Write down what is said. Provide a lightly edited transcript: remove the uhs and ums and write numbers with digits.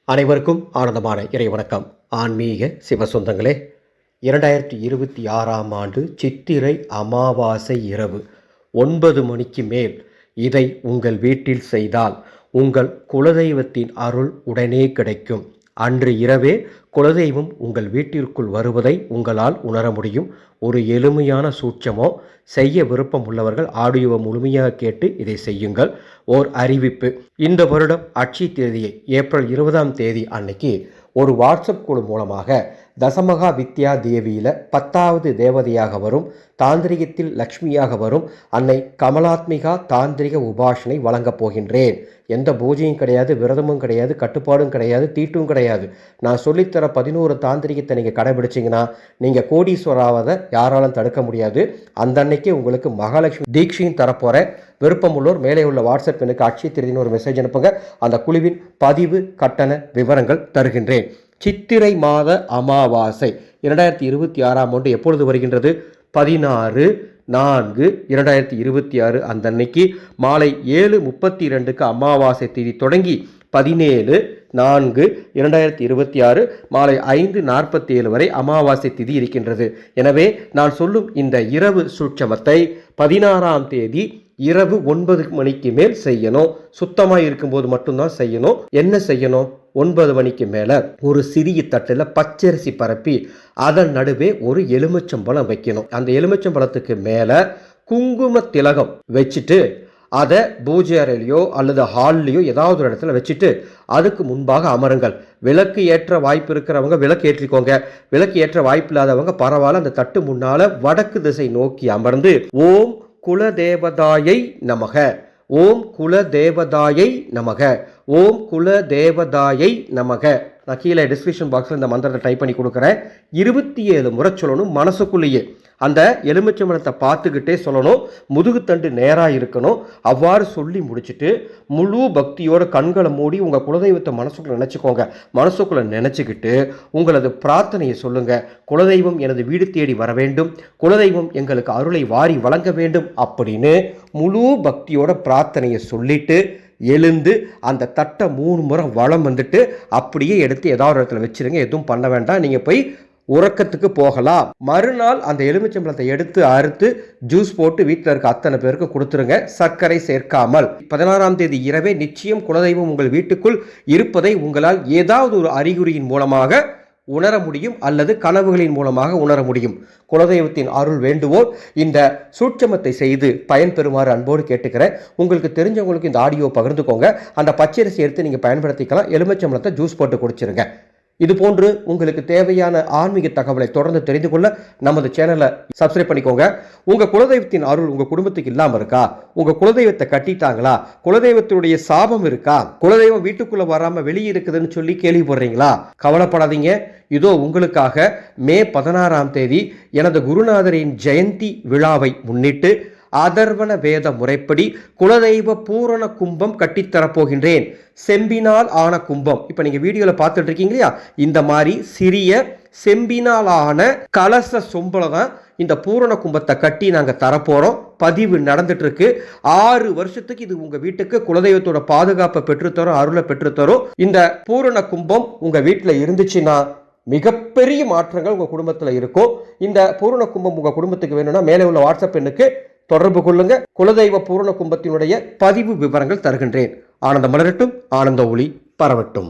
அனைவருக்கும் ஆனந்தமான இறைவணக்கம். ஆன்மீக சிவசொந்தங்களே, 2026ஆம் ஆண்டு சித்திரை அமாவாசை இரவு 9 மணிக்கு மேல் இதை உங்கள் வீட்டில் செய்தால் உங்கள் குலதெய்வத்தின் அருள் உடனே கிடைக்கும். அன்று இரவே குலதெய்வம் உங்கள் வீட்டிற்குள் வருவதை உங்களால் உணர முடியும். ஒரு எளிமையான சூட்சமோ. செய்ய விருப்பம் உள்ளவர்கள் ஆடியோவை முழுமையாக கேட்டு இதை செய்யுங்கள். ஓர் அறிவிப்பு: இந்த வருடம் அட்சய தேதியை ஏப்ரல் 20ஆம் தேதி அன்னைக்கு ஒரு வாட்ஸ்அப் குழு மூலமாக தசமகா வித்யா தேவியில் 10வது தேவதையாக வரும், தாந்திரிகத்தில் லக்ஷ்மியாக வரும் அன்னை கமலாத்மிகா தாந்திரிக உபாசனை வழங்கப் போகின்றேன். எந்த பூஜையும் கிடையாது, விரதமும் கிடையாது, கட்டுப்பாடும் கிடையாது, தீட்டும் கிடையாது. நான் சொல்லித்தர 11 தாந்திரிகத்தை நீங்கள் கடைபிடிச்சிங்கன்னா நீங்கள் கோடீஸ்வராவதை யாராலும் தடுக்க முடியாது. அந்த அன்னைக்கு உங்களுக்கு மகாலட்சுமி தீட்சையும் தரப்போகிறேன். விருப்பமுள்ளோர் மேலே உள்ள வாட்ஸ்அப் எனக்கு அட்சய திருதின்னு ஒரு மெசேஜ் அனுப்புங்க. அந்த குழுவின் பதிவு கட்டண விவரங்கள் தருகின்றேன். சித்திரை மாத அமாவாசை 2026ஆம் ஆண்டு எப்பொழுது வருகின்றது? 16/4/2026 அந்த அன்னைக்கு மாலை 7:32க்கு அமாவாசை தேதி தொடங்கி 17/4/2026 மாலை 5:47 வரை அமாவாசை திதி இருக்கின்றது. எனவே நான் சொல்லும் இந்த இரவு சூட்சமத்தை 16ஆம் தேதி இரவு 9 மணிக்கு மேல் செய்யணும். சுத்தமாக இருக்கும்போது மட்டும்தான் செய்யணும். என்ன செய்யணும்? 9 மணிக்கு மேலே ஒரு சிறிய தட்டில் பச்சரிசி பரப்பி அதன் நடுவே ஒரு எலுமிச்சம்பழம் வைக்கணும். அந்த எலுமிச்சம்பழத்துக்கு மேலே குங்கும திலகம் வச்சுட்டு அதை பூஜை அறையிலையோ அல்லது ஹால்லையோ ஏதாவது ஒரு இடத்துல வச்சுட்டு அதுக்கு முன்பாக அமருங்கள். விளக்கு ஏற்ற வாய்ப்பு இருக்கிறவங்க விளக்கு ஏற்றிக்கோங்க. விளக்கு ஏற்ற வாய்ப்பு இல்லாதவங்க பரவாயில்ல, அந்த தட்டு முன்னால் வடக்கு திசை நோக்கி அமர்ந்து ஓம் குலதேவதாயை நமக, ஓம் குலதேவதாயை நமக, ஓம் குலதேவதாயை நமக. நான் கீழே டிஸ்கிரிப்ஷன் பாக்ஸில் இந்த மந்திரத்தை டைப் பண்ணி கொடுக்குறேன். 27 முறை சொல்லணும். மனசுக்குள்ளேயே அந்த எலுமிச்சம்பழத்தை பார்த்துக்கிட்டே சொல்லணும். முதுகுத்தண்டு நேராக இருக்கணும். அவ்வாறு சொல்லி முடிச்சுட்டு முழு பக்தியோட கண்களை மூடி உங்கள் குலதெய்வத்தை மனசுக்குள்ளே நினச்சிக்கோங்க. மனசுக்குள்ளே நினச்சிக்கிட்டு உங்களது பிரார்த்தனையை சொல்லுங்கள். குலதெய்வம் எனது வீடு தேடி வர வேண்டும், குலதெய்வம் எங்களுக்கு அருளை வாரி வழங்க வேண்டும் அப்படின்னு முழு பக்தியோட பிரார்த்தனையை சொல்லிட்டு எழுந்து அந்த தட்டை 3 முறை வலம் வந்துட்டு அப்படியே எடுத்து ஏதாவது ஒரு இடத்துல வச்சிருங்க. எதுவும் பண்ண வேண்டாம். நீங்கள் போய் உறக்கத்துக்கு போகலாம். மறுநாள் அந்த எலுமிச்சம்பழத்தை எடுத்து அறுத்து ஜூஸ் போட்டு வீட்டில் இருக்க அத்தனை பேருக்கு கொடுத்துருங்க, சர்க்கரை சேர்க்காமல். 16ஆம் தேதி இரவே நிச்சயம் குலதெய்வம் உங்கள் வீட்டுக்குள் இருப்பதை உங்களால் ஏதாவது ஒரு அறிகுறியின் மூலமாக உணர முடியும் அல்லது கனவுகளின் மூலமாக உணர முடியும். குலதெய்வத்தின் அருள் வேண்டுவோர் இந்த சூட்சமத்தை செய்து பயன்பெறுமாறு அன்போடு கேட்டுக்கிறேன். உங்களுக்கு தெரிஞ்சவங்களுக்கு இந்த ஆடியோ பகிர்ந்துக்கோங்க. அந்த பச்சரிசி எடுத்து நீங்கள் பயன்படுத்திக்கலாம். எலுமிச்சம்பழத்தை ஜூஸ் போட்டு குடிச்சிருங்க. இது போன்று உங்களுக்கு தேவையான ஆன்மீக தகவலை தொடர்ந்து தெரிந்து கொள்ள நமது சேனலை சப்ஸ்கிரைப் பண்ணிக்கோங்க. உங்கள் குலதெய்வத்தின் அருள் உங்கள் குடும்பத்துக்கு இல்லாமல் இருக்கா? உங்கள் குலதெய்வத்தை கட்டிட்டாங்களா? குலதெய்வத்துடைய சாபம் இருக்கா? குலதெய்வம் வீட்டுக்குள்ளே வராமல் வெளியே இருக்குதுன்னு சொல்லி கேள்விப்படுறீங்களா? கவலைப்படாதீங்க. இதோ உங்களுக்காக மே 16ஆம் தேதி எனது குருநாதரின் ஜெயந்தி விழாவை முன்னிட்டு அதர்வன வேத முறைப்படி குலதெய்வ பூரண கும்பம் கட்டித்தரப்போகின்றேன். செம்பினால் ஆன கும்பம். இப்போ நீங்கள் வீடியோவில் பார்த்துட்டு இருக்கீங்க இல்லையா, இந்த மாதிரி சிறிய செம்பினால் ஆன கலச சொம்பல தான் இந்த பூரண கும்பத்தை கட்டி நாங்கள் தரப்போகிறோம். பதிவு நடந்துட்டு இருக்கு. 6 வருஷத்துக்கு இது உங்கள் வீட்டுக்கு குலதெய்வத்தோட பாதுகாப்பை பெற்றுத்தரும், அருளை பெற்றுத்தரும். இந்த பூரண கும்பம் உங்கள் வீட்டில் இருந்துச்சுன்னா மிகப்பெரிய மாற்றங்கள் உங்கள் குடும்பத்தில் இருக்கும். இந்த பூரண கும்பம் உங்கள் குடும்பத்துக்கு வேணும்னா மேலே உள்ள வாட்ஸ்அப் எண்ணுக்கு தொடர்பு கொள்ளுங்க. குலதெய்வ பூரண கும்பத்தினுடைய பதிவு விவரங்கள் தருகின்றேன். ஆனந்த மலரட்டும், ஆனந்த ஒளி பரவட்டும்.